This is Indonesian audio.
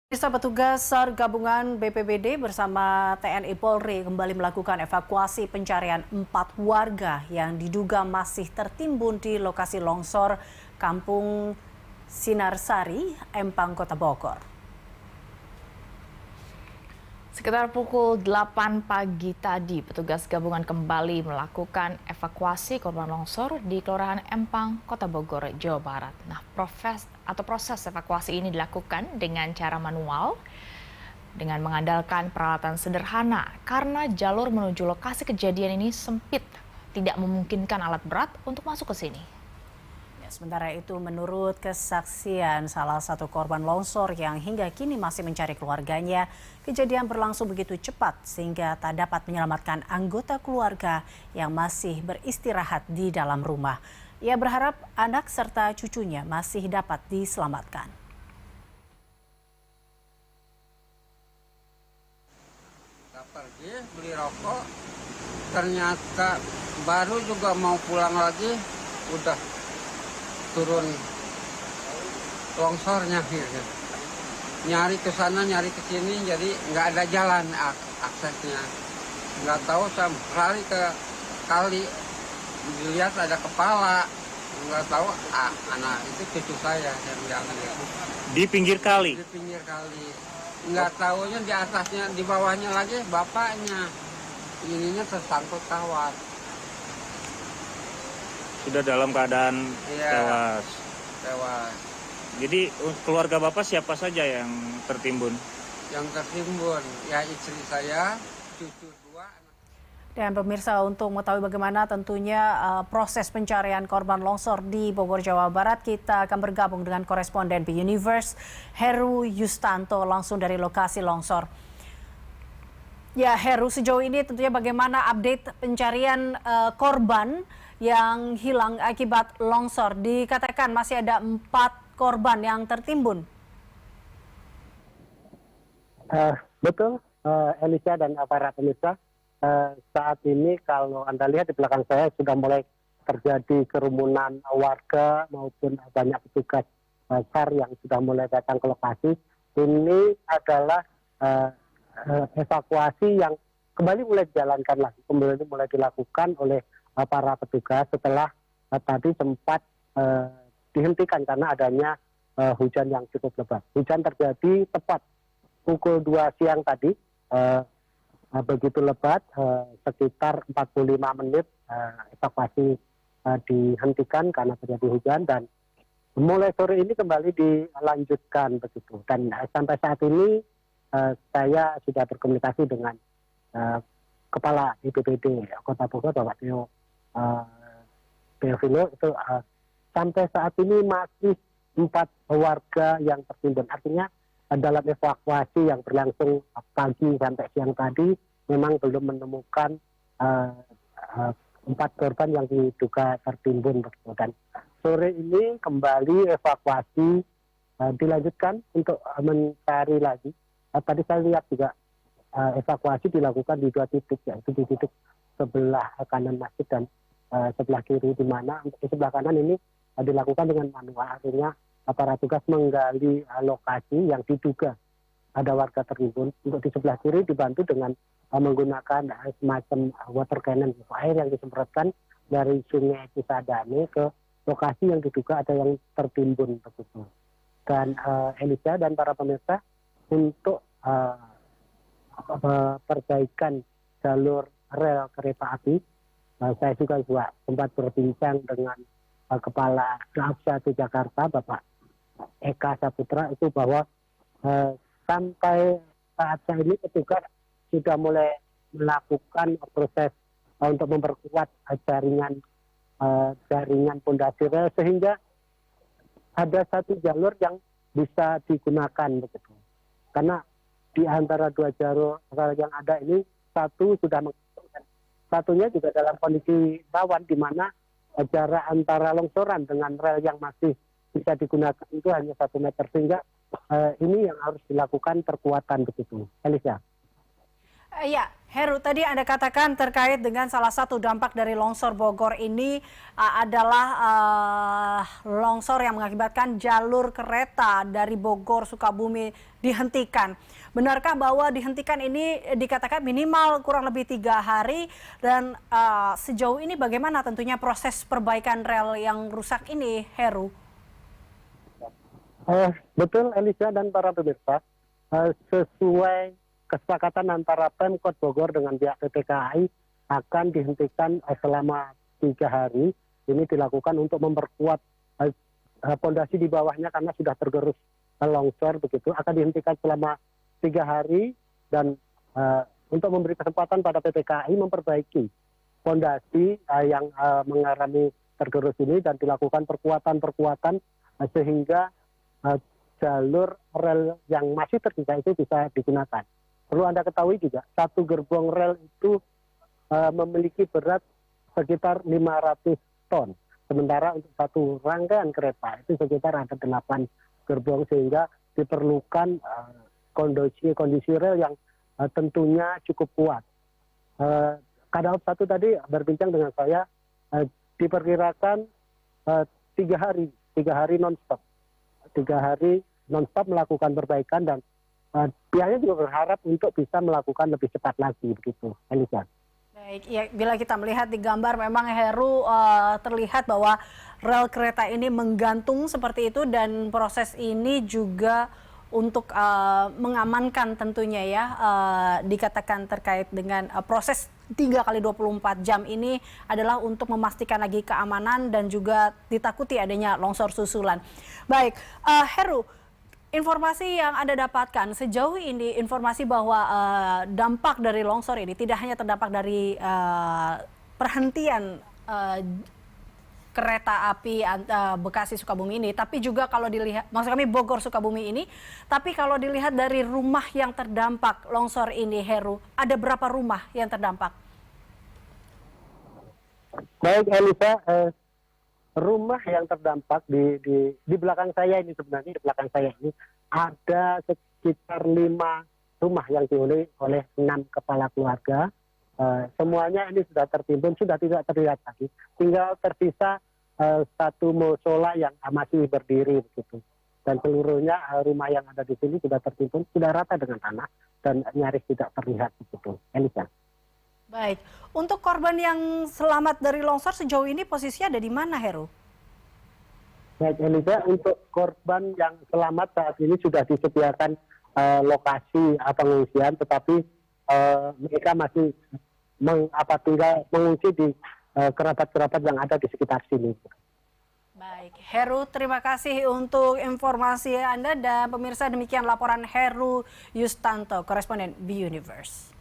Pemirsa, petugas SAR gabungan BPBD bersama TNI Polri kembali melakukan evakuasi pencarian 4 warga yang diduga masih tertimbun di lokasi longsor Kampung Sinarsari, Empang, Kota Bogor. Sekitar pukul 8 pagi tadi, petugas gabungan kembali melakukan evakuasi korban longsor di Kelurahan Empang, Kota Bogor, Jawa Barat. Nah, proses evakuasi ini dilakukan dengan cara manual dengan mengandalkan peralatan sederhana karena jalur menuju lokasi kejadian ini sempit, tidak memungkinkan alat berat untuk masuk ke sini. Sementara itu, menurut kesaksian salah satu korban longsor yang hingga kini masih mencari keluarganya, kejadian berlangsung begitu cepat sehingga tak dapat menyelamatkan anggota keluarga yang masih beristirahat di dalam rumah. Ia berharap anak serta cucunya masih dapat diselamatkan. Kita pergi beli rokok, ternyata baru juga mau pulang lagi, udah turun longsornya gitu. Nyari ke sana, nyari ke sini, jadi nggak ada jalan aksesnya. Nggak tahu, saya lari ke kali, dilihat ada kepala, nggak tahu anak itu cucu saya yang diambil. Di pinggir kali? Di pinggir kali. Nggak tahunya di atasnya, di bawahnya lagi bapaknya. Ininya tersangkut kawat. Sudah dalam keadaan tewas. Jadi keluarga Bapak siapa saja yang tertimbun? Yang tertimbun, ya istri saya, cucu 2. Dan pemirsa, untuk mengetahui bagaimana tentunya proses pencarian korban longsor di Bogor, Jawa Barat, kita akan bergabung dengan koresponden B Universe Heru Yustanto langsung dari lokasi longsor. Ya, Heru, sejauh ini tentunya bagaimana update pencarian korban yang hilang akibat longsor? Dikatakan masih ada 4 korban yang tertimbun. Betul, Elisa dan para pemirsa. Saat ini kalau Anda lihat di belakang saya sudah mulai terjadi kerumunan warga maupun banyak petugas SAR yang sudah mulai datang ke lokasi. Ini adalah evakuasi yang kembali mulai dijalankan lagi, kembali mulai dilakukan oleh para petugas setelah tadi sempat dihentikan karena adanya hujan yang cukup lebat. Hujan terjadi tepat pukul 2 siang tadi, begitu lebat, sekitar 45 menit evakuasi dihentikan karena terjadi hujan dan mulai sore ini kembali dilanjutkan begitu. Dan sampai saat ini saya sudah berkomunikasi dengan Kepala BPBD Kota Bogor, Bapak Teo Teofilo, itu sampai saat ini masih 4 warga yang tertimbun. Artinya dalam evakuasi yang berlangsung pagi sampai siang tadi memang belum menemukan 4 korban yang diduga tertimbun. Dan sore ini kembali evakuasi dilanjutkan untuk mencari lagi. Tadi saya lihat juga evakuasi dilakukan di 2 titik, yaitu di titik sebelah kanan masjid dan sebelah kiri, di mana di sebelah kanan ini dilakukan dengan manual. Artinya para tugas menggali lokasi yang diduga ada warga tertimbun. Untuk di sebelah kiri dibantu dengan menggunakan semacam water cannon, air yang disemprotkan dari Sungai Cisadane ke lokasi yang diduga ada yang tertimbun begitu. Dan Elisa dan para pemirsa, untuk perbaikan jalur rel kereta api, saya juga sempat berbincang dengan Kepala Daob 1 Jakarta, Bapak Eka Saputra, itu bahwa sampai saat ini petugas sudah mulai melakukan proses untuk memperkuat jaringan pondasi rel sehingga ada 1 jalur yang bisa digunakan begitu. Karena di antara 2 jalur rel yang ada ini, satu sudah satunya juga dalam kondisi rawan, di mana jarak antara longsoran dengan rel yang masih bisa digunakan itu hanya 1 meter, sehingga ini yang harus dilakukan perkuatan begitu. Elisa. Ya, Heru, tadi Anda katakan terkait dengan salah satu dampak dari longsor Bogor ini adalah longsor yang mengakibatkan jalur kereta dari Bogor Sukabumi dihentikan. Benarkah bahwa dihentikan ini dikatakan minimal kurang lebih 3 hari dan sejauh ini bagaimana tentunya proses perbaikan rel yang rusak ini, Heru? Betul Elisa dan para pemirsa, sesuai kesepakatan antara Pemkot Bogor dengan pihak PT KAI akan dihentikan selama 3 hari. Ini dilakukan untuk memperkuat pondasi di bawahnya karena sudah tergerus longsor begitu. Akan dihentikan selama 3 hari dan untuk memberi kesempatan pada PT KAI memperbaiki pondasi yang mengalami tergerus ini dan dilakukan perkuatan-perkuatan sehingga jalur rel yang masih tersisa itu bisa digunakan. Perlu Anda ketahui juga, satu gerbong rel itu memiliki berat sekitar 500 ton. Sementara untuk satu rangkaian kereta itu sekitar ada 8 gerbong sehingga diperlukan kondisi rel yang tentunya cukup kuat. Kadaup 1 tadi berbincang dengan saya, diperkirakan 3 hari non-stop. 3 hari non-stop melakukan perbaikan dan pihaknya juga berharap untuk bisa melakukan lebih cepat lagi begitu, Elisa. Baik, ya, bila kita melihat di gambar memang Heru terlihat bahwa rel kereta ini menggantung seperti itu dan proses ini juga untuk mengamankan tentunya ya dikatakan terkait dengan proses 3 kali 24 jam ini adalah untuk memastikan lagi keamanan dan juga ditakuti adanya longsor susulan. Baik, Heru, informasi yang Anda dapatkan sejauh ini, informasi bahwa dampak dari longsor ini tidak hanya terdampak dari perhentian kereta api Bekasi Sukabumi ini, tapi juga kalau dilihat, maksud kami Bogor Sukabumi ini, tapi kalau dilihat dari rumah yang terdampak longsor ini, Heru, ada berapa rumah yang terdampak? Baik, Elisa, rumah yang terdampak di belakang saya ini sebenarnya, di belakang saya ini ada sekitar 5 rumah yang dihuni oleh 6 kepala keluarga. Semuanya ini sudah tertimbun, sudah tidak terlihat lagi. Tinggal tersisa satu musola yang masih berdiri begitu. Dan seluruhnya rumah yang ada di sini sudah tertimbun, sudah rata dengan tanah dan nyaris tidak terlihat begitu. Elisa. Baik, untuk korban yang selamat dari longsor sejauh ini posisinya ada di mana, Heru? Baik, Elisa, untuk korban yang selamat saat ini sudah disediakan lokasi pengungsian, tetapi mereka masih tinggal mengungsi di kerabat-kerabat yang ada di sekitar sini. Baik, Heru, terima kasih untuk informasi Anda dan pemirsa, demikian laporan Heru Yustanto, koresponden B Universe.